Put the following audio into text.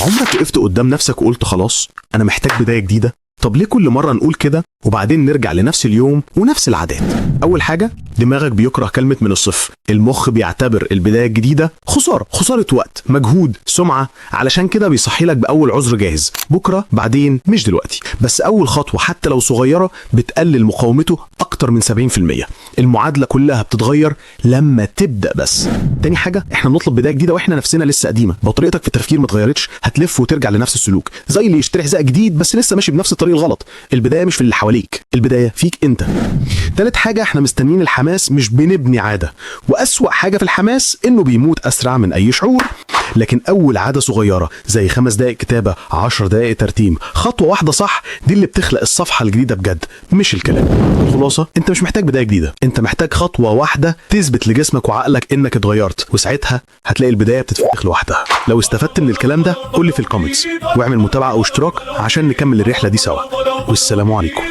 عمرك وقفت قدام نفسك وقلت خلاص أنا محتاج بداية جديدة؟ طب ليه كل مرة نقول كده وبعدين نرجع لنفس اليوم ونفس العادات؟ أول حاجة، دماغك بيكره كلمة من الصفر. المخ بيعتبر البداية الجديدة خسارة وقت، مجهود، سمعة، علشان كده بيصحي لك بأول عذر جاهز: بكرة، بعدين، مش دلوقتي. بس أول خطوة حتى لو صغيرة بتقلل مقاومته أكتر من 70%. المعادلة كلها بتتغير لما تبدأ بس. تاني حاجة، احنا بنطلب بداية جديدة واحنا نفسنا لسه قديمة. لو طريقتك في التفكير ما اتغيرتش هتلف وترجع لنفس السلوك، زي اللي يشتري حذاء جديد بس لسه ماشي بنفس الطريق الغلط. البداية مش في اللي حواليك، البداية فيك انت. تالت حاجة، احنا مستنيين الحماس مش بنبني عادة، وأسوأ حاجة في الحماس انه بيموت أسرع من أي شعور. لكن أول عادة صغيرة زي 5 دقائق كتابة، 10 دقائق ترتيب، خطوة واحدة صح، دي اللي بتخلق الصفحة الجديدة بجد، مش الكلام. الخلاصة، انت مش محتاج بداية جديدة، انت محتاج خطوة واحدة تثبت لجسمك وعقلك انك اتغيرت، وساعتها هتلاقي البداية بتتفتح لوحدها. لو استفدت من الكلام ده قول لي في الكومنتس، واعمل متابعة او اشتراك عشان نكمل الرحلة دي سوا. والسلام عليكم.